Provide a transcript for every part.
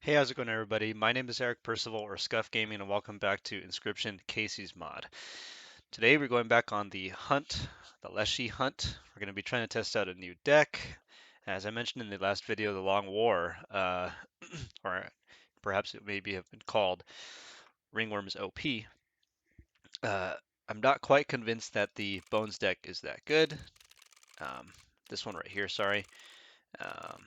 Hey, how's it going, everybody? My name is Eric Percival, or Scuffed Gaming, and welcome back to Inscryption Kaycee's mod. Today we're going back on the hunt, the Leshy hunt. We're going to be trying to test out a new deck. As I mentioned in the last video, the Long War, or perhaps it maybe have been called Ringworm's OP. I'm not quite convinced that the Bones deck is that good. Um, this one right here, sorry. Um,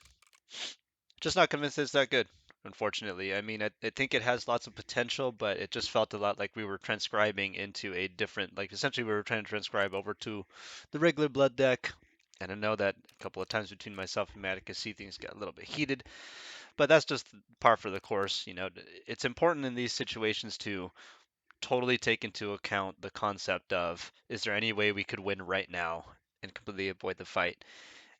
just not convinced it's that good, unfortunately. I mean, I think it has lots of potential, but it just felt a lot like we were transcribing into a different, like essentially we were trying to transcribe over to the regular blood deck. And I know that a couple of times between myself and Kaycee things got a little bit heated, but that's just par for the course. You know, it's important in these situations to totally take into account the concept of, is there any way we could win right now and completely avoid the fight?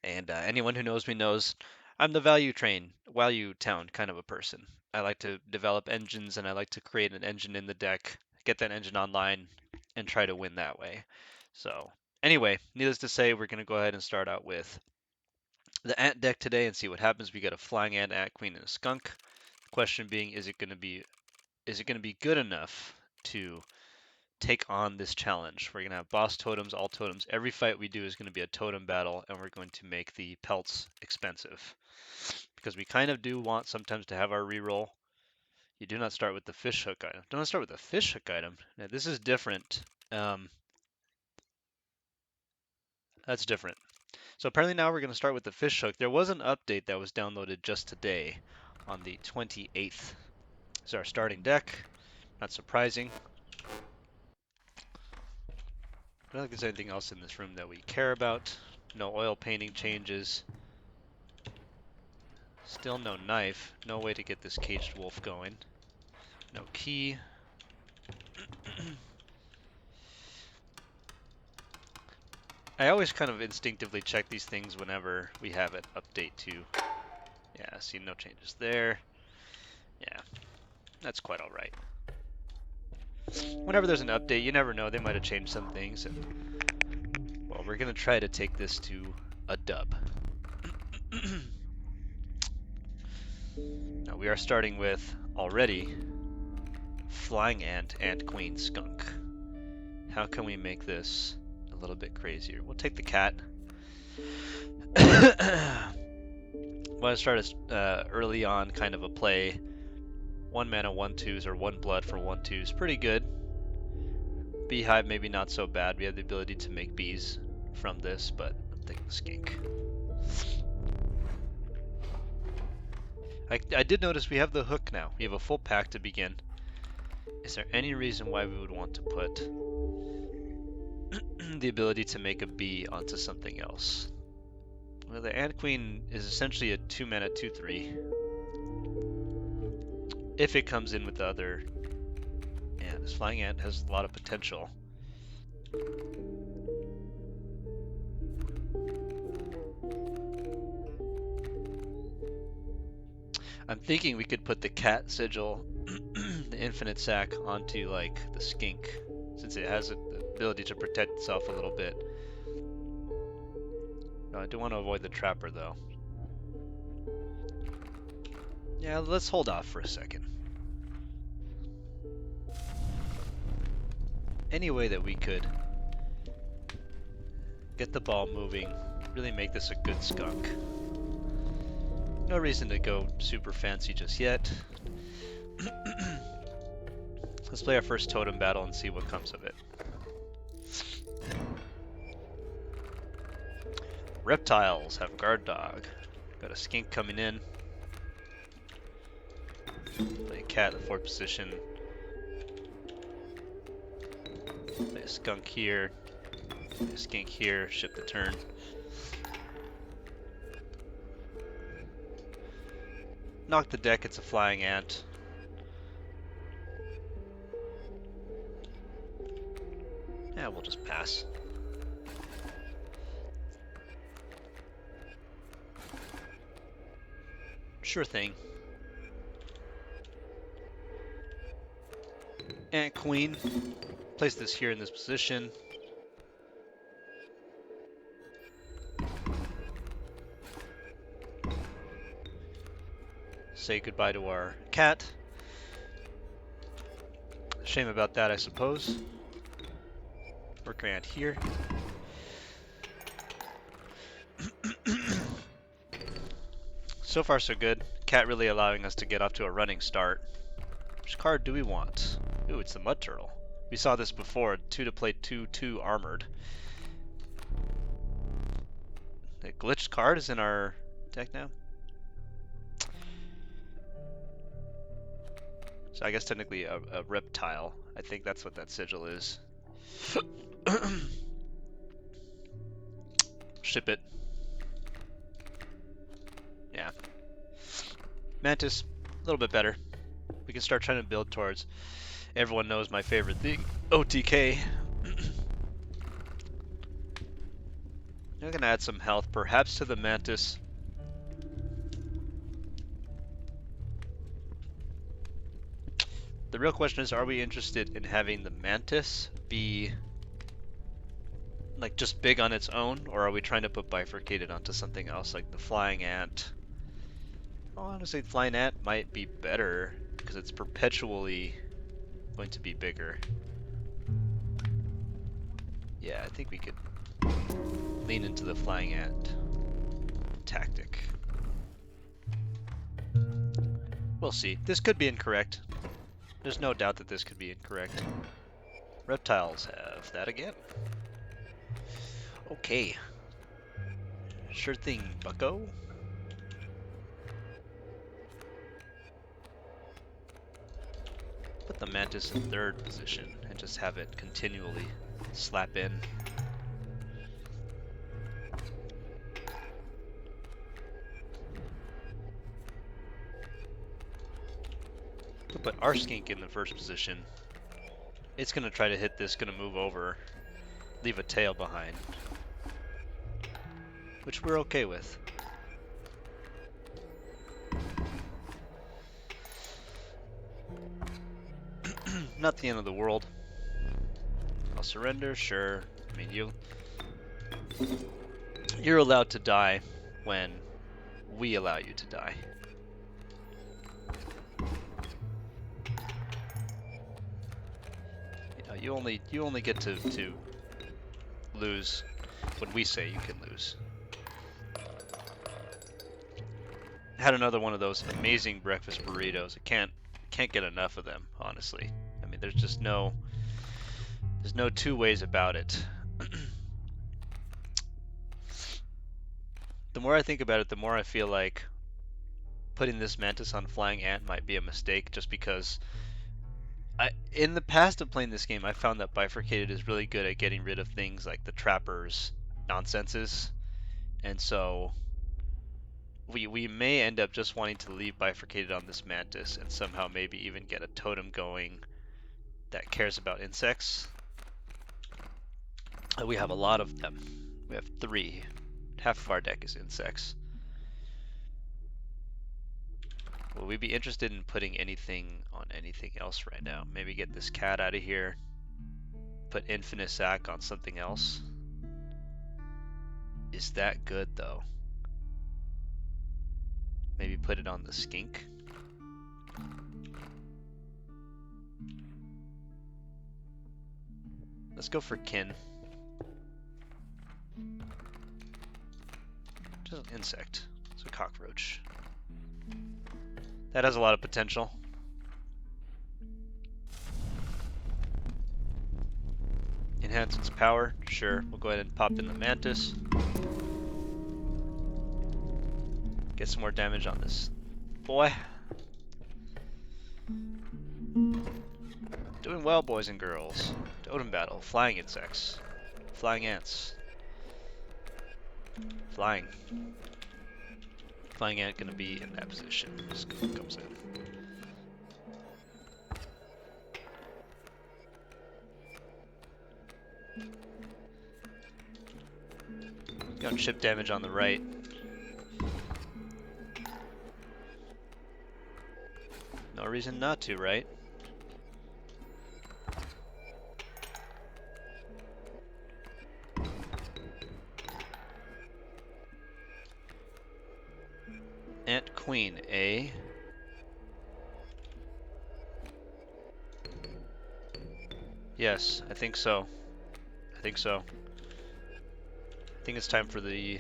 And anyone who knows me knows I'm the value town kind of a person. I like to develop engines and I like to create an engine in the deck, get that engine online, and try to win that way. So, anyway, needless to say, we're going to go ahead and start out with the ant deck today and see what happens. We got a flying ant queen, and a skunk. The question being, is it going to be good enough to take on this challenge? We're going to have boss totems, all totems. Every fight we do is going to be a totem battle, and we're going to make the pelts expensive. Because we kind of do want sometimes to have our reroll. You do not start with the fish hook item. Do not start with the fish hook item. Now, this is different. That's different. So apparently now we're going to start with the fish hook. There was an update that was downloaded just today on the 28th. This is our starting deck. Not surprising. I don't think there's anything else in this room that we care about. No oil painting changes. Still no knife. No way to get this caged wolf going. No key. I always kind of instinctively check these things whenever we have an update too. Yeah, see, no changes there. Yeah, that's quite alright. Whenever there's an update, you never know, they might have changed some things. And, well, we're going to try to take this to a dub. Now, we are starting with, already, Flying Ant and Queen Skunk. How can we make this a little bit crazier? We'll take the cat. Want to start early on kind of a play. 1 mana 1/2s or 1 blood for 1/2s. Pretty good. Beehive maybe not so bad. We have the ability to make bees from this, but I'm taking the skink. I did notice we have the hook now. We have a full pack to begin. Is there any reason why we would want to put the ability to make a bee onto something else? Well, the Ant Queen is essentially a 2 mana 2/3. If it comes in with the other. Yeah, this Flying Ant has a lot of potential. I'm thinking we could put the cat sigil, the infinite sack, onto like the skink, since it has the ability to protect itself a little bit. No, I do want to avoid the trapper though. Yeah, let's hold off for a second. Any way that we could get the ball moving, really make this a good skunk. No reason to go super fancy just yet. Let's play our first totem battle and see what comes of it. Reptiles have guard dog. Got a skink coming in. Play a cat in the 4th position. Play a skunk here. Play a skink here. Ship the turn. Knock the deck, it's a flying ant. Yeah, we'll just pass. Sure thing. Ant Queen. Place this here in this position. say goodbye to our cat. Shame about that, I suppose. Working around here. So far so good. Cat really allowing us to get off to a running start. Which card do we want? Ooh, it's the Mud Turtle. We saw this before, 2 to play 2/2 armored. The glitched card is in our deck now. So I guess technically a reptile. I think that's what that sigil is. Ship it. Yeah. Mantis, a little bit better. We can start trying to build towards, everyone knows my favorite thing, OTK. I'm gonna add some health, perhaps to the Mantis. The real question is, are we interested in having the Mantis be like just big on its own, or are we trying to put bifurcated onto something else like the Flying Ant? Oh, honestly, Flying Ant might be better because it's perpetually going to be bigger. Yeah, I think we could lean into the Flying Ant tactic. We'll see. This could be incorrect. There's no doubt that this could be incorrect. Reptiles have that again. Okay. Sure thing, bucko. Put the Mantis in 3rd position and just have it continually slap in. We'll put our skink in the 1st position. It's gonna try to hit this, gonna move over, leave a tail behind, which we're okay with. Not the end of the world. I'll surrender, sure. I mean, you're allowed to die when we allow you to die. You know, you only get to lose when we say you can lose. Had another one of those amazing breakfast burritos. I can't get enough of them, honestly. I mean, there's no two ways about it. The more I think about it, the more I feel like putting this Mantis on Flying Ant might be a mistake, just because in the past of playing this game, I found that Bifurcated is really good at getting rid of things like the Trapper's nonsenses, and so we may end up just wanting to leave Bifurcated on this Mantis and somehow maybe even get a totem going that cares about insects. We have a lot of them. We have 3. Half of our deck is insects. Will we be interested in putting anything on anything else right now? Maybe get this cat out of here. Put Infinite Sac on something else. Is that good though? Maybe put it on the skink. Let's go for kin. Just an insect. It's a cockroach. That has a lot of potential. Enhance its power. Sure. We'll go ahead and pop in the Mantis. Get some more damage on this boy. Doing well, boys and girls. Totem battle. Flying insects. Flying ants. Flying. Flying ant gonna be in that position. Just comes in. Got chip damage on the right. No reason not to, right? Ant Queen, eh? Yes, I think so. I think so. I think it's time for the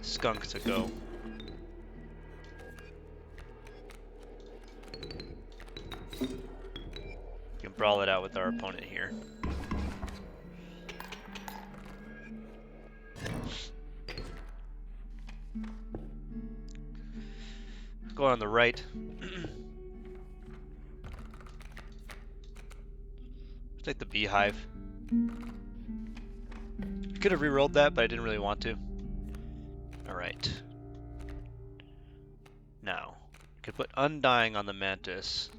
skunk to go. We can brawl it out with our opponent here. Go on the right. Take the beehive. Could have rerolled that, but I didn't really want to. Alright. Now, could put Undying on the Mantis.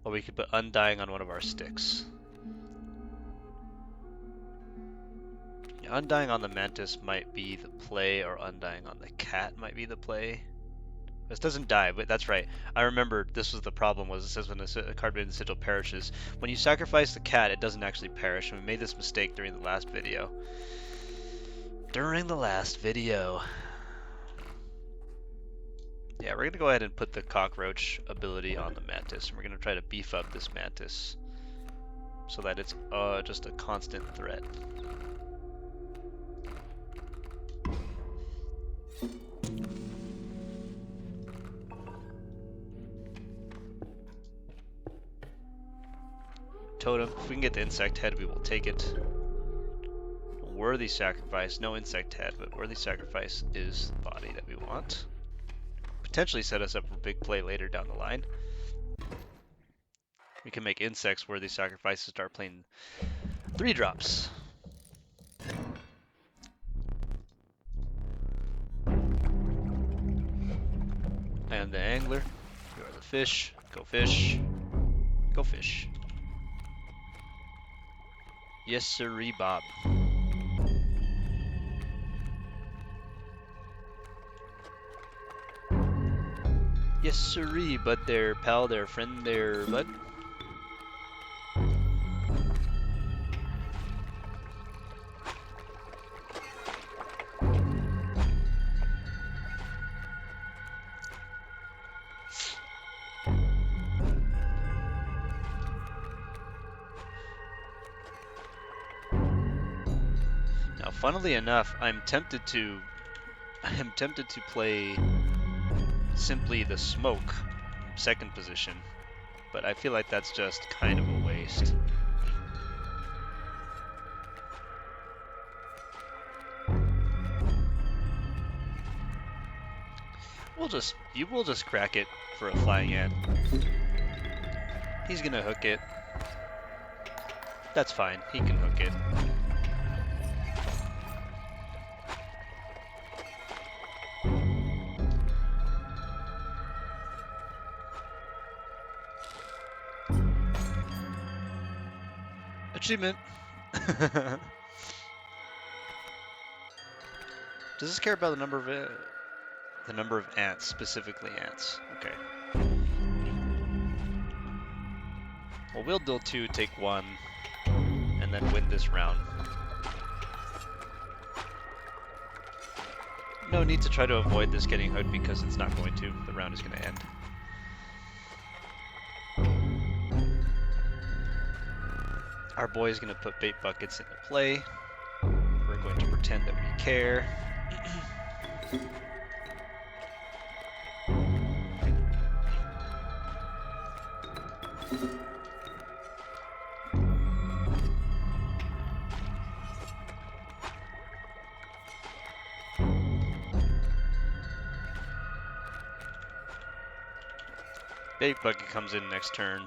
Or we could put Undying on one of our sticks. Yeah, Undying on the Mantis might be the play, or Undying on the cat might be the play. This doesn't die, but that's right. I remember this was the problem, was it says when a card made in the sigil perishes. When you sacrifice the cat, it doesn't actually perish, and we made this mistake during the last video. Yeah, we're going to go ahead and put the cockroach ability on the Mantis, and we're going to try to beef up this Mantis so that it's just a constant threat. Totem, if we can get the insect head, we will take it. Worthy sacrifice, no insect head, but worthy sacrifice is the body that we want. Potentially set us up for big play later down the line. We can make insects worthy sacrifices, start playing 3-drops. I am the angler, you are the fish, go fish, go fish. Yes sirree, Bob. Yes sirree, bud there, pal there, friend there, bud. Now, funnily enough, I'm tempted to play simply the smoke, second position, but I feel like that's just kind of a waste. You will just crack it for a flying ant. He's gonna hook it. That's fine, he can hook it. Achievement. Does this care about the number of ants, specifically ants? Okay. Well, we'll deal 2, take 1, and then win this round. No need to try to avoid this getting hooked because it's not going to. The round is going to end. Our boy is going to put bait buckets into play. We're going to pretend that we care. Bait bucket comes in next turn.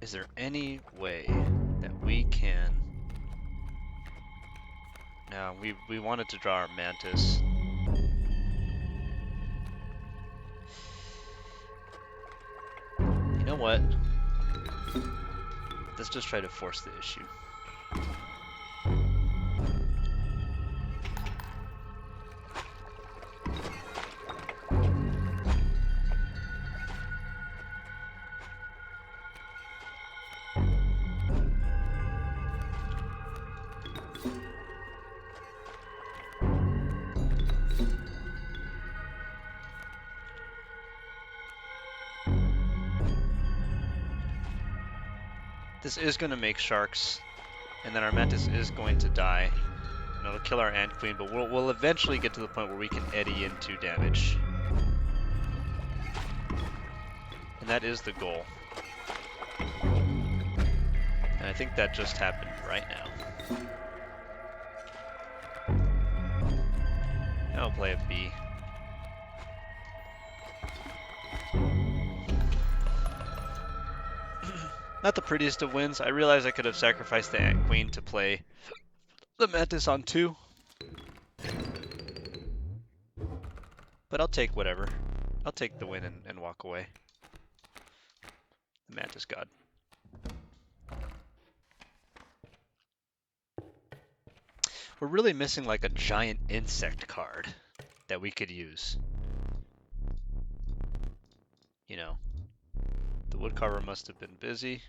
Is there any way that we can... No, we wanted to draw our Mantis. You know what? Let's just try to force the issue. This is going to make sharks, and then our Mantis is going to die. And it'll kill our Ant Queen, but we'll eventually get to the point where we can eddy into damage. And that is the goal. And I think that just happened right now. Now I'll play a B. Not the prettiest of wins. I realize I could have sacrificed the Ant Queen to play the Mantis on 2. But I'll take whatever. I'll take the win and walk away. The Mantis God. We're really missing like a giant insect card that we could use. You know, the woodcarver must have been busy.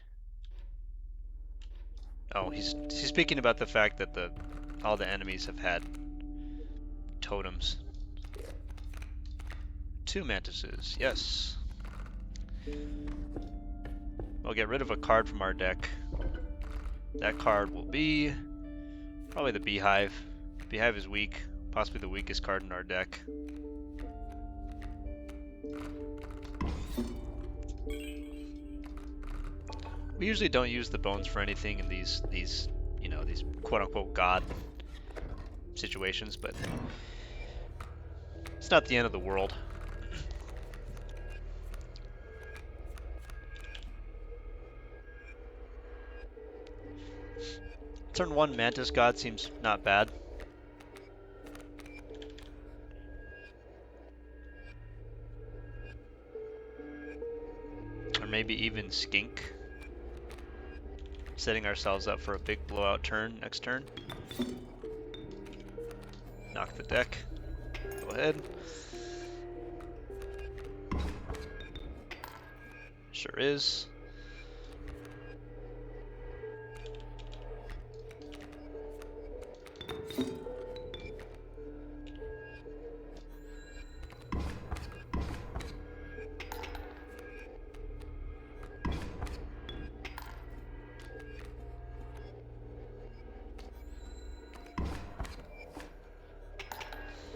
Oh, he's speaking about the fact that all the enemies have had totems. 2 mantises, yes. We'll get rid of a card from our deck. That card will be probably the Beehive. Beehive is weak, possibly the weakest card in our deck. We usually don't use the bones for anything in these you know, these quote-unquote god situations, but it's not the end of the world. Turn 1 Mantis God seems not bad. Or maybe even Skink. Setting ourselves up for a big blowout turn next turn. Knock the deck. Go ahead. Sure is.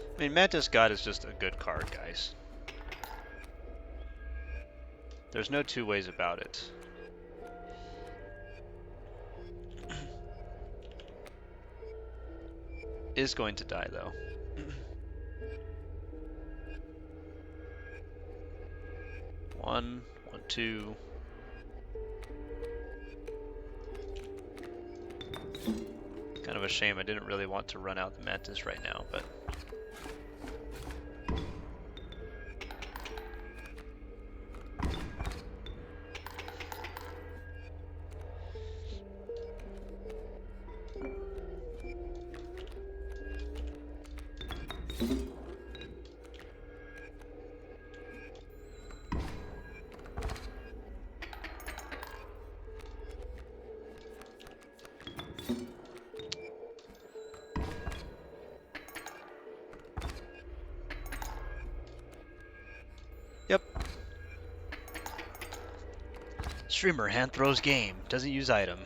I mean, Mantis God is just a good card, guys. There's no two ways about it. Is going to die, though. One, 2. Kind of a shame. I didn't really want to run out the Mantis right now, but... Yep. Streamer hand throws game. Doesn't use item.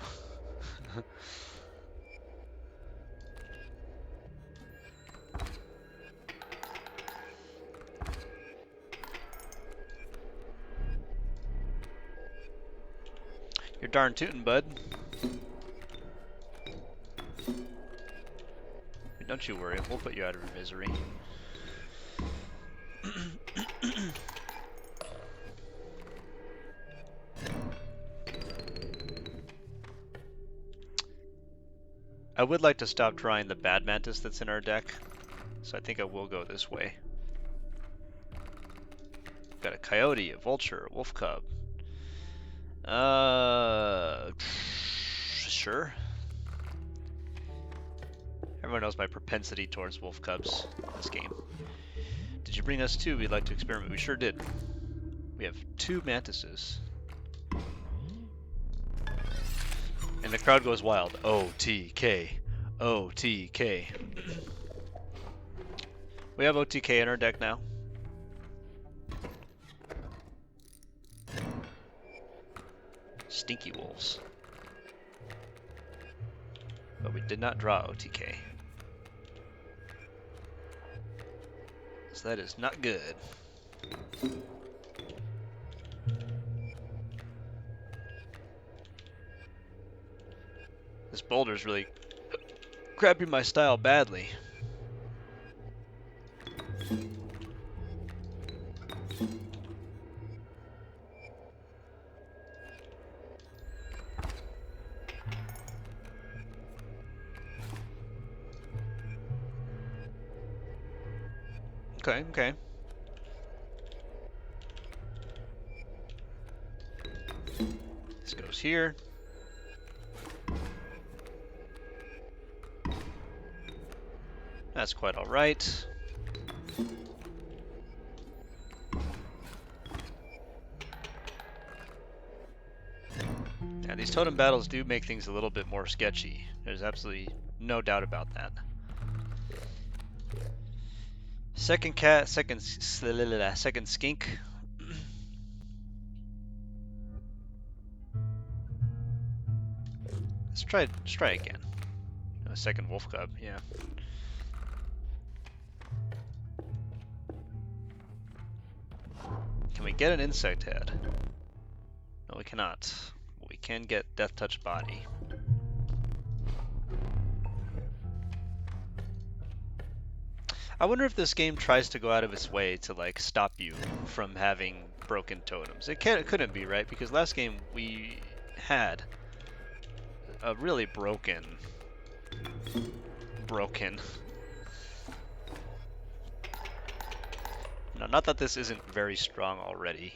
You're darn tootin', bud. Don't you worry, we'll put you out of your misery. I would like to stop drawing the bad Mantis that's in our deck, so I think I will go this way. Got a Coyote, a Vulture, a Wolf Cub. Sure. Everyone knows my propensity towards Wolf Cubs in this game. Did you bring us 2? We'd like to experiment. We sure did. We have 2 Mantises. And the crowd goes wild. OTK. OTK. We have OTK in our deck now. Stinky Wolves. But we did not draw OTK. So that is not good. This boulder's really crapping my style badly. Okay, okay. This goes here. That's quite all right. Yeah, these totem battles do make things a little bit more sketchy. There's absolutely no doubt about that. Second cat, second skink. Let's try again. A second wolf cub, yeah. Can we get an insect head? No, we cannot. We can get death touch body. I wonder if this game tries to go out of its way to like stop you from having broken totems. It couldn't be, right? Because last game we had a really broken. Now, not that this isn't very strong already,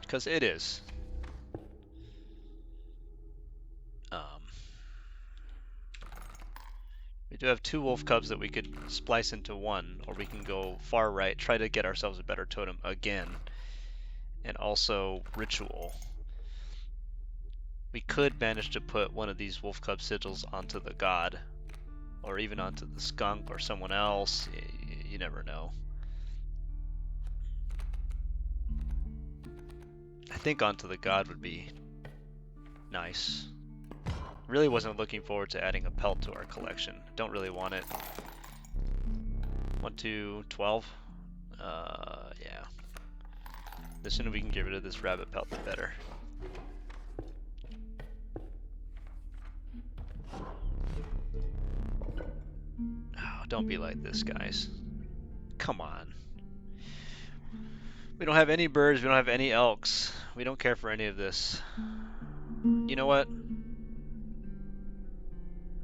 because it is. We do have two wolf cubs that we could splice into one, or we can go far right, try to get ourselves a better totem again, and also ritual. We could manage to put one of these wolf cub sigils onto the god, or even onto the skunk or someone else. You never know. I think onto the god would be nice. Really wasn't looking forward to adding a pelt to our collection. Don't really want it. 1, 2, 12. Yeah. The sooner we can get rid of this rabbit pelt, the better. Oh, don't be like this, guys. Come on. We don't have any birds, we don't have any elks. We don't care for any of this. You know what?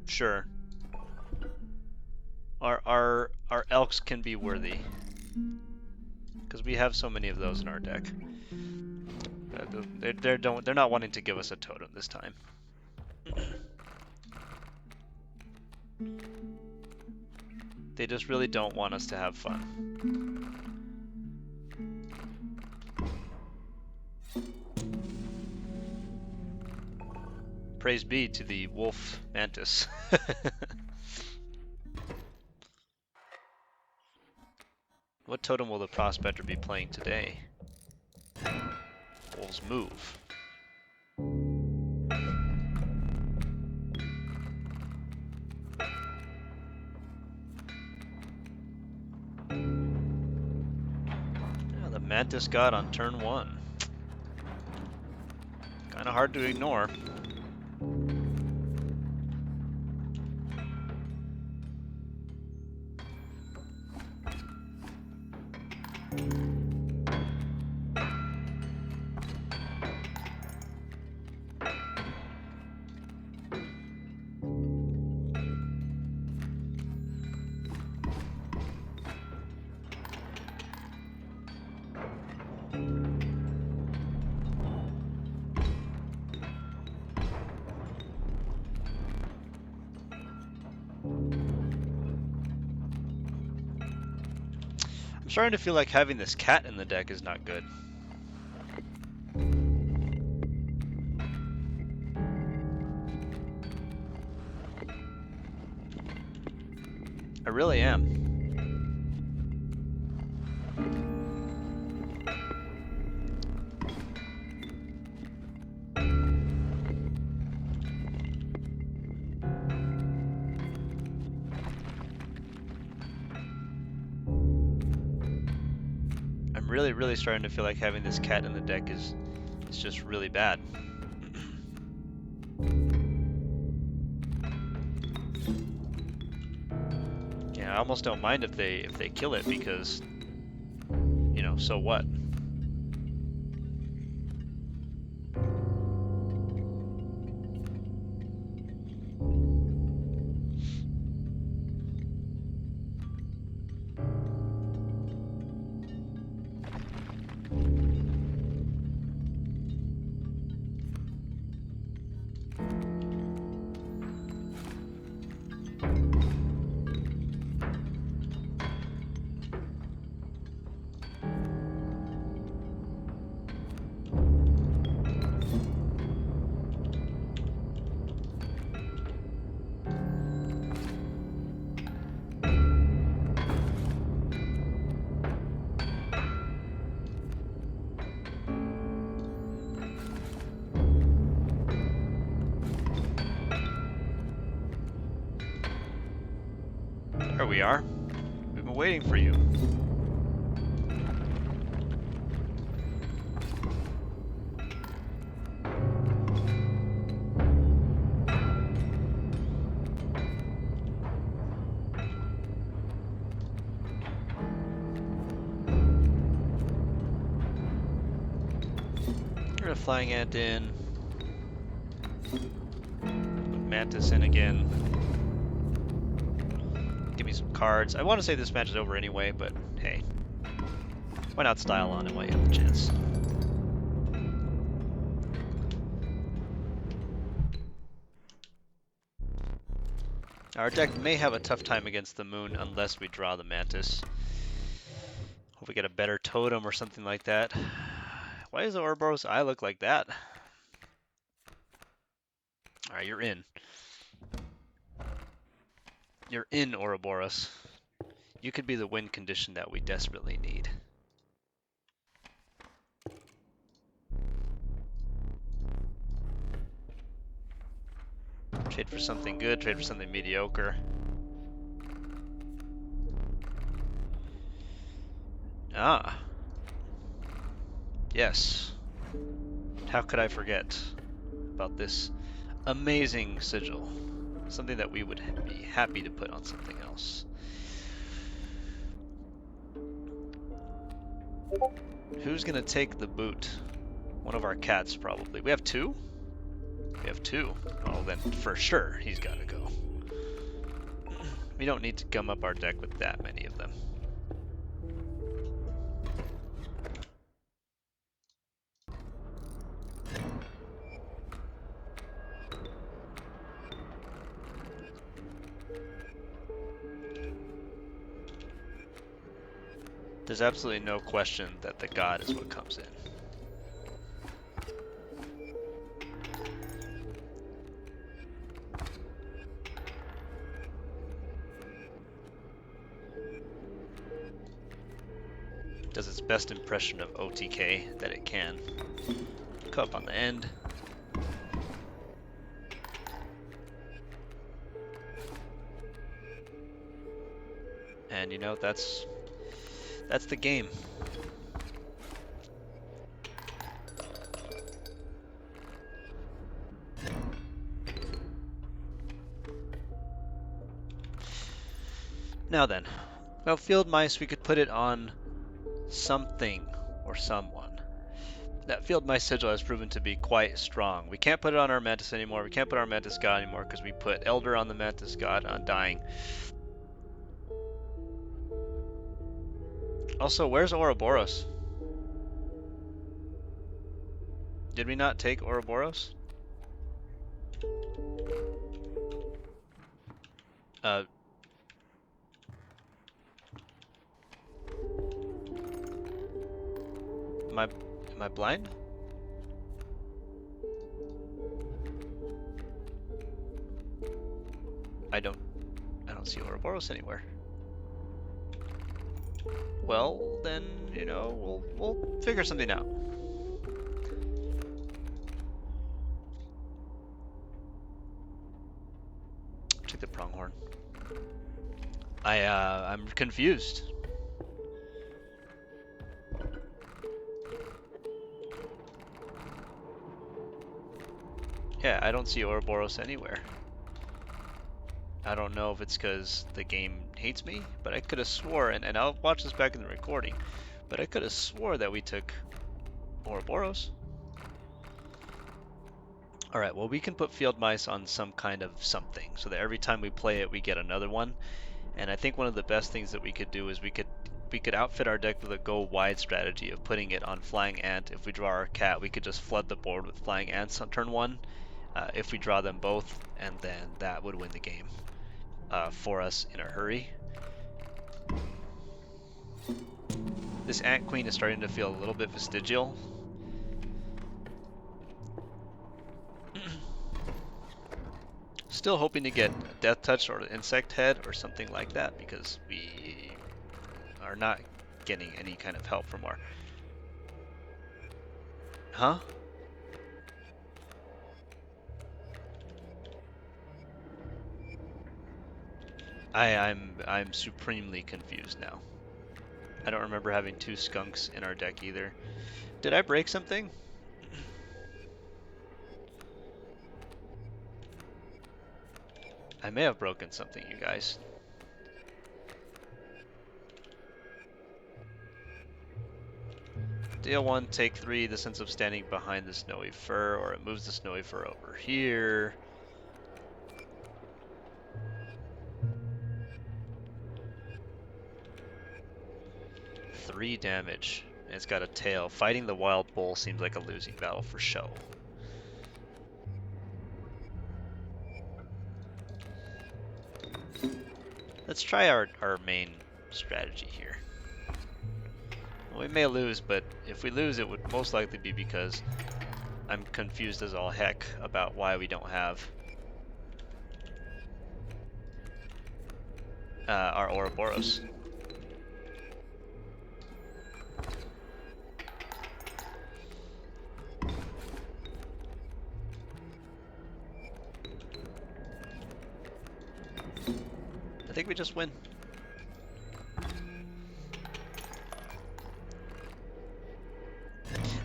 Sure. Our elks can be worthy. Because we have so many of those in our deck. They're not wanting to give us a totem this time. They just really don't want us to have fun. Praise be to the wolf mantis. What totem will the prospector be playing today? Wolves move. Yeah, the mantis god on turn 1. Kind of hard to ignore. I'm starting to feel like having this cat in the deck is not good. I really am. really starting to feel like having this cat in the deck is just really bad. Yeah, I almost don't mind if they kill it because, you know, so what? There we are. We've been waiting for you. We're gonna Flying Ant in. Put Mantis in again. Give me some cards. I want to say this match is over anyway, but hey. Why not style on it while you have the chance? Our deck may have a tough time against the moon unless we draw the Mantis. Hope we get a better totem or something like that. Why does the Ouroboros eye look like that? Alright, you're in. You're in, Ouroboros. You could be the win condition that we desperately need. Trade for something good, trade for something mediocre. Ah. Yes. How could I forget about this amazing sigil? Something that we would be happy to put on something else. Who's gonna take the boot? One of our cats, probably. We have two? We have two. Oh, then for sure he's gotta go. We don't need to gum up our deck with that many of them. There's absolutely no question that the god is what comes in. Does its best impression of OTK that it can. Cup on the end. And you know, that's the game. Now then, well, field mice, we could put it on something or someone. That field mice sigil has proven to be quite strong. We can't put it on our Mantis anymore. We can't put our Mantis God anymore because we put Elder on the Mantis God on dying. Also, where's Ouroboros? Did we not take Ouroboros? Am I blind? I don't see Ouroboros anywhere. Well, then, you know, we'll figure something out. Take the pronghorn. I'm confused. Yeah, I don't see Ouroboros anywhere. I don't know if it's because the game hates me, but I could have swore, and I'll watch this back in the recording, but I could have swore that we took Ouroboros. Alright, well we can put field mice on some kind of something, so that every time we play it we get another one. And I think one of the best things that we could do is we could outfit our deck with a go wide strategy of putting it on flying ant. If we draw our cat, we could just flood the board with flying ants on turn one. If we draw them both, and then that would win the game for us in a hurry. This ant queen is starting to feel a little bit vestigial. Still hoping to get a death touch or an insect head or something like that, because we are not getting any kind of help from our... Huh? I'm supremely confused now. I don't remember having 2 skunks in our deck either. Did I break something? I may have broken something, you guys. Deal 1, take 3. This ends up standing behind the snowy fur, or it moves the snowy fur over here. Three damage. And it's got a tail. Fighting the wild bull seems like a losing battle for show. Let's try our main strategy here. Well, we may lose, but if we lose, it would most likely be because I'm confused as all heck about why we don't have our Ouroboros. I think we just win.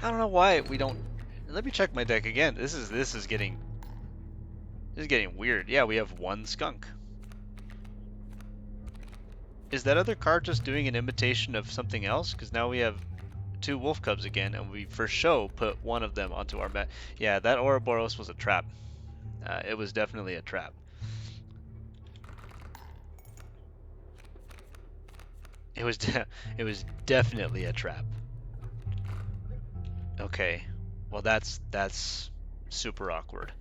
I don't know why we don't. Let me check my deck again. This is getting weird. Yeah, we have 1 skunk. Is that other card just doing an imitation of something else? Because now we have 2 wolf cubs again, and we for show put 1 of them onto our mat. Yeah, that Ouroboros was a trap. It was definitely a trap. It was it was definitely a trap. Okay, well that's super awkward.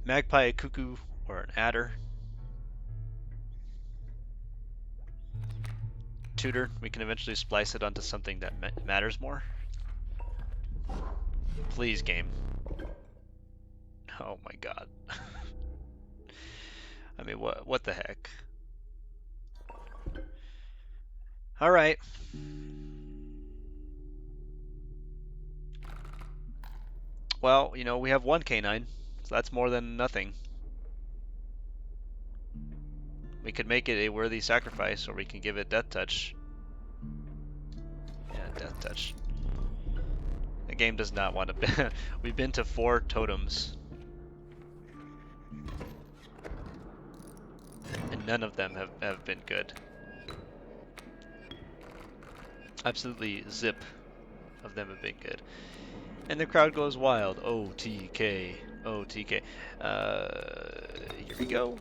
Magpie, a cuckoo, or an adder. Tutor, we can eventually splice it onto something that matters more. Please, game. Oh my god. I mean, what the heck? All right. Well, you know, we have 1 canine, so that's more than nothing. We could make it a worthy sacrifice, or we can give it death touch. Yeah, death touch. The game does not want to. We've been to 4 totems, and none of them have been good. Absolutely zip of them have been good. And the crowd goes wild. OTK. OTK. Here we go.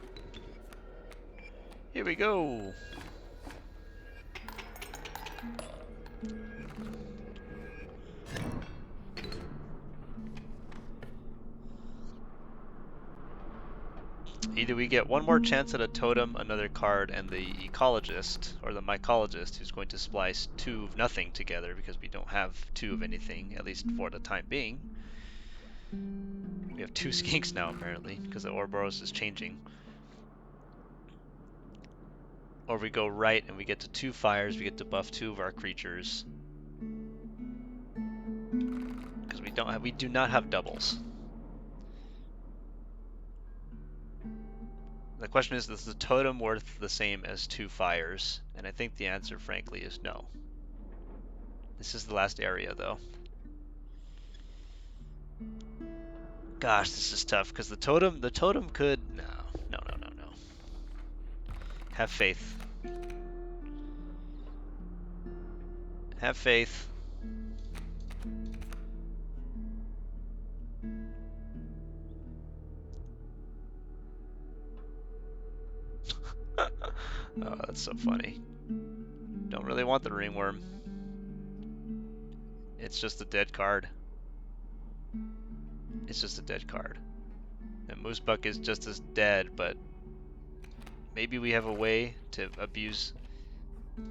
Here we go. Either we get 1 more chance at a totem, another card, and the ecologist, or the mycologist, who's going to splice 2 of nothing together because we don't have 2 of anything, at least for the time being. We have 2 skinks now, apparently, because the Ouroboros is changing. Or we go right and we get to 2 fires, we get to buff 2 of our creatures. Because we do not have doubles. The question is the totem worth the same as 2 fires? And I think the answer, frankly, is no. This is the last area, though. Gosh, this is tough because the totem could. No, no, no, no, no. Have faith. Have faith. Oh, that's so funny. Don't really want the ringworm. It's just a dead card. It's just a dead card. And Moosebuck is just as dead, but maybe we have a way to abuse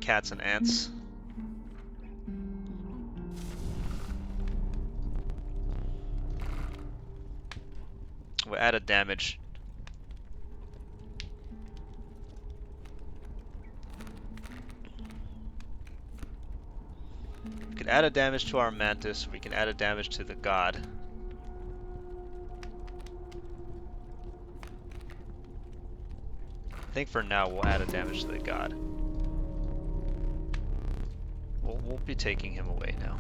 cats and ants. We'll add a damage. We could add a damage to our mantis. We can add a damage to the god. I think for now we'll add a damage to the god. We'll be taking him away now.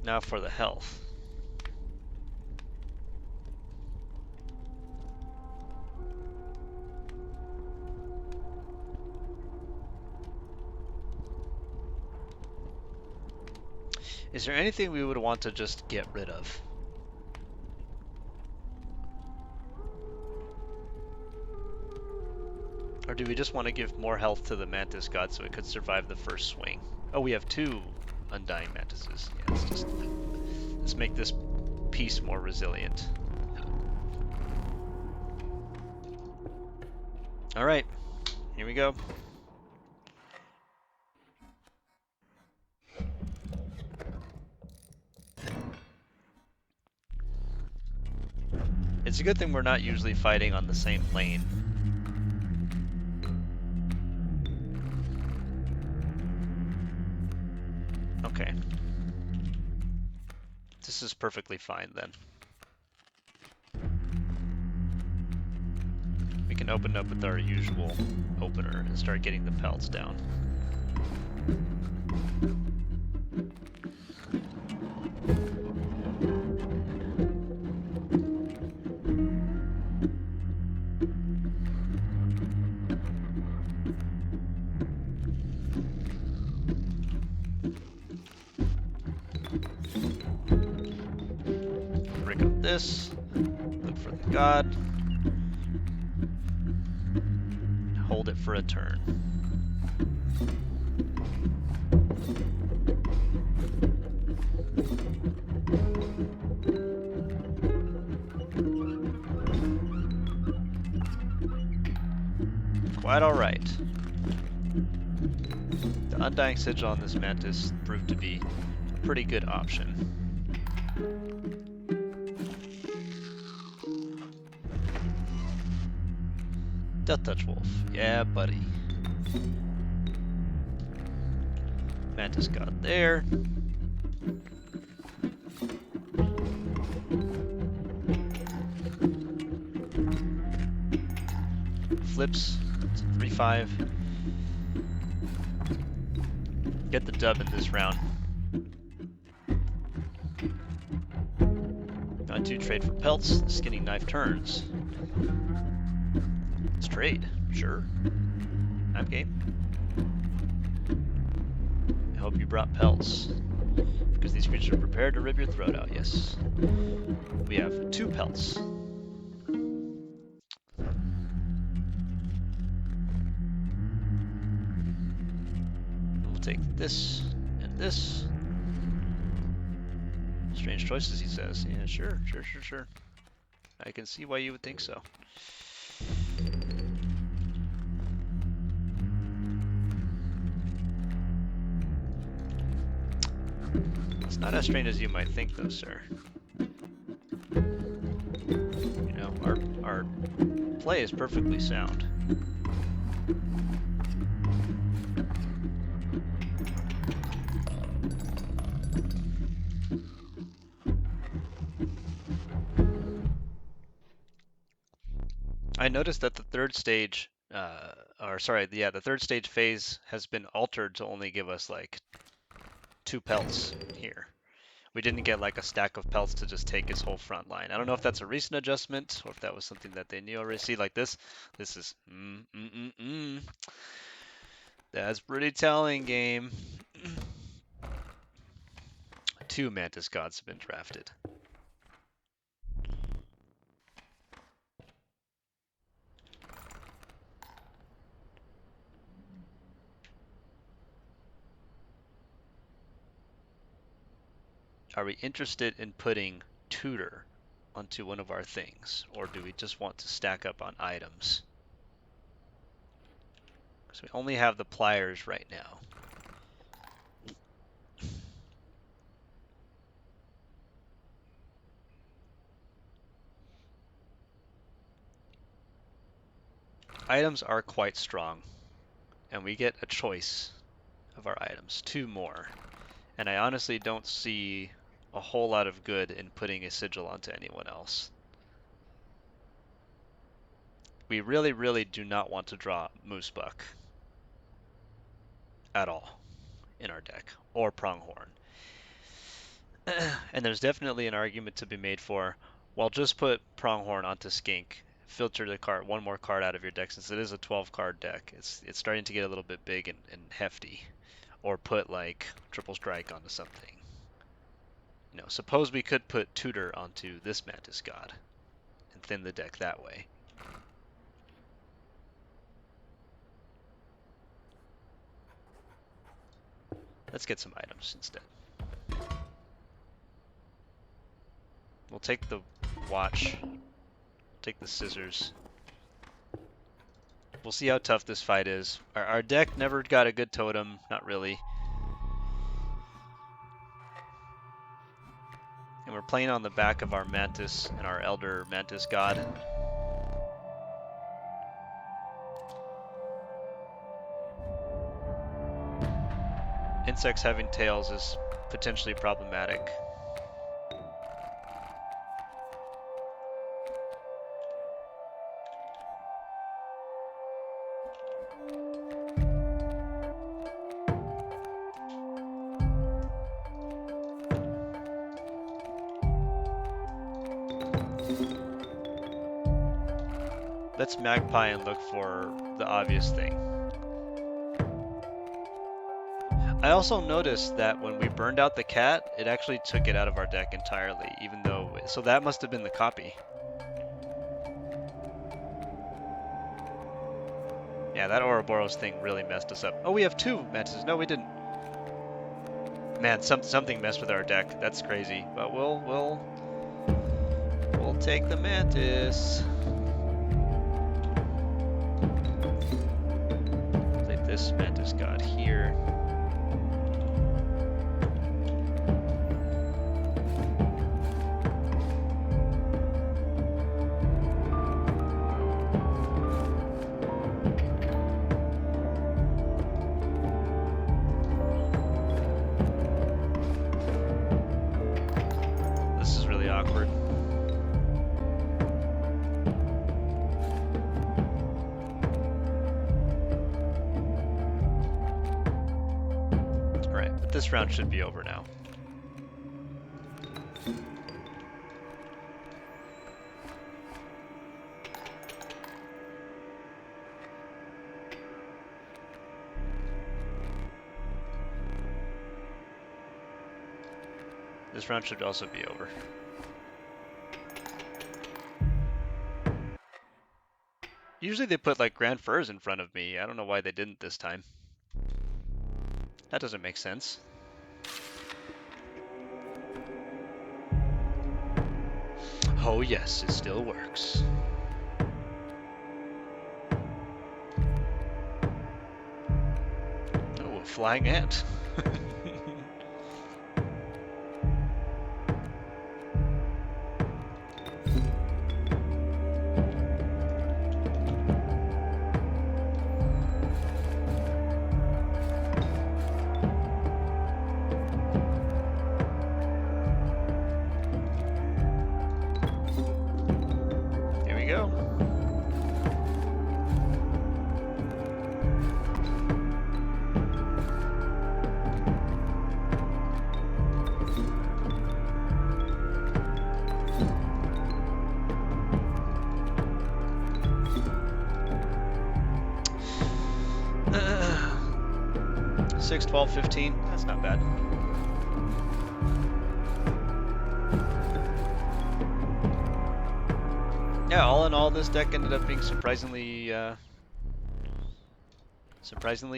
Now for the health. Is there anything we would want to just get rid of? Or do we just want to give more health to the Mantis God so it could survive the first swing? Oh, we have 2 Undying Mantises. Yeah, let's make this piece more resilient. Alright, here we go. It's a good thing we're not usually fighting on the same lane. Okay. This is perfectly fine then. We can open up with our usual opener and start getting the pelts down. Break up this, look for the god, hold it for a turn. Quite alright. The Undying Sigil on this Mantis proved to be a pretty good option. Death Touch Wolf. Yeah, buddy. Mantis God there. Flips. It's a 3-5. Get the dub in this round. Got to trade for pelts. The skinning knife turns. Let's trade. Sure. I'm game. I hope you brought pelts. Because these creatures are prepared to rip your throat out. Yes. We have 2 pelts. We'll take this and this. Strange choices, he says. Yeah, sure. I can see why you would think so. It's not as strange as you might think, though, sir. You know, our play is perfectly sound. I noticed that the third stage, the third stage phase has been altered to only give us like 2 pelts here. We didn't get like a stack of pelts to just take his whole front line. I don't know if that's a recent adjustment or if that was something that they knew already. See, like this is That's pretty telling, game. 2 Mantis Gods have been drafted. Are we interested in putting Tutor onto one of our things, or do we just want to stack up on items? Because we only have the pliers right now. Items are quite strong, and we get a choice of our items, 2 more. And I honestly don't see a whole lot of good in putting a sigil onto anyone else. We really, really do not want to draw Moosebuck at all in our deck, or Pronghorn. And there's definitely an argument to be made for, well, just put Pronghorn onto Skink, filter the card, 1 more card out of your deck, since it is a 12 card deck. It's starting to get a little bit big and hefty. Or put like Triple Strike onto something. You know, suppose we could put Tutor onto this Mantis God and thin the deck that way. Let's get some items instead. We'll take the watch, take the scissors. We'll see how tough this fight is. Our deck never got a good totem, not really. And we're playing on the back of our Mantis and our Elder Mantis God. Insects having tails is potentially problematic. Let's Magpie and look for the obvious thing. I also noticed that when we burned out the cat, it actually took it out of our deck entirely, even though, so that must have been the copy. Yeah, that Ouroboros thing really messed us up. Oh, we have 2 Mantises. No, we didn't. Man, something messed with our deck. That's crazy. But we'll take the Mantis. Play this Mantis God here. This round should be over now. This round should also be over. Usually they put like Grand Furs in front of me. I don't know why they didn't this time. That doesn't make sense. Oh yes, it still works. Oh, a flying ant. 6, 12, 15. That's not bad. Yeah, all in all, this deck ended up being surprisingly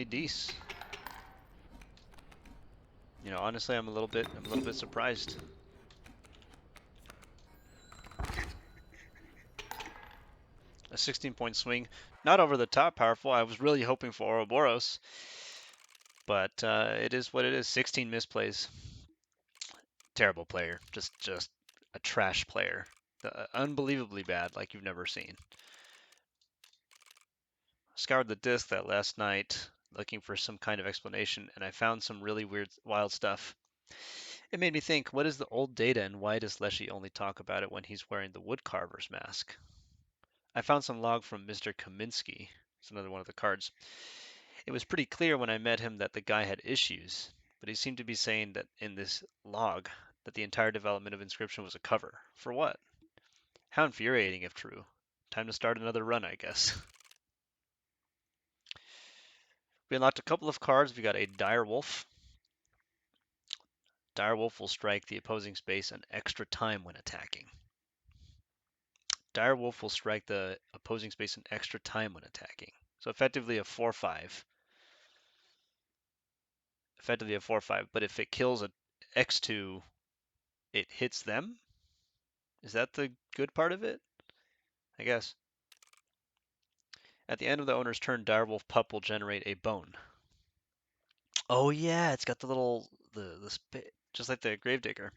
decent. You know, honestly, I'm a little bit surprised. A 16-point swing, not over the top powerful. I was really hoping for Ouroboros, but it is what it is. 16 misplays. Terrible player. Just a trash player. Unbelievably bad, like you've never seen. Scoured the disc that last night looking for some kind of explanation, and I found some really weird, wild stuff. It made me think, what is the old data and why does Leshy only talk about it when he's wearing the woodcarver's mask? I found some log from Mr. Kaminsky. It's another one of the cards. It was pretty clear when I met him that the guy had issues, but he seemed to be saying that in this log that the entire development of Inscryption was a cover. For what? How infuriating if true. Time to start another run, I guess. We unlocked a couple of cards. We got a Dire Wolf. Dire Wolf will strike the opposing space an extra time when attacking. Dire Wolf will strike the opposing space an extra time when attacking. So effectively a 4/5. Effectively a 4/5. But if it kills a X2, it hits them? Is that the good part of it? I guess. At the end of the owner's turn, Direwolf Pup will generate a bone. Oh yeah, it's got the little the spit, just like the Gravedigger.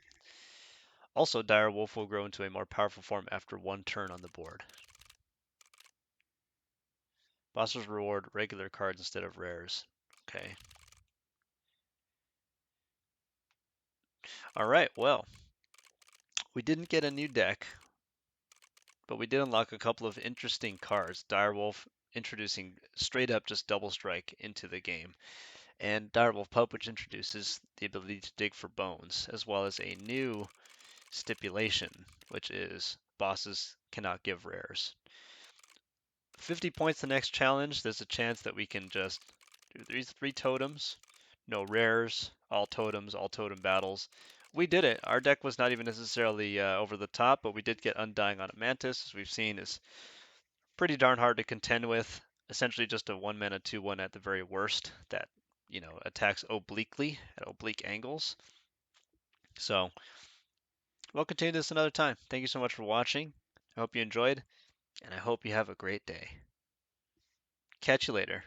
Also, Direwolf will grow into a more powerful form after one turn on the board. Bosses reward regular cards instead of rares. Okay. All right. Well, we didn't get a new deck, but we did unlock a couple of interesting cards. Direwolf introducing straight up just double strike into the game, and Direwolf Pup, which introduces the ability to dig for bones, as well as a new stipulation, which is bosses cannot give rares. 50 points the next challenge. There's a chance that we can just do these 3 totems, no rares, all totems, all totem battles. We did it. Our deck was not even necessarily over the top, but we did get Undying on a Mantis, as we've seen is pretty darn hard to contend with. Essentially just a 1 mana 2/1 at the very worst that, you know, attacks obliquely at oblique angles. So we'll continue this another time. Thank you so much for watching. I hope you enjoyed, and I hope you have a great day. Catch you later.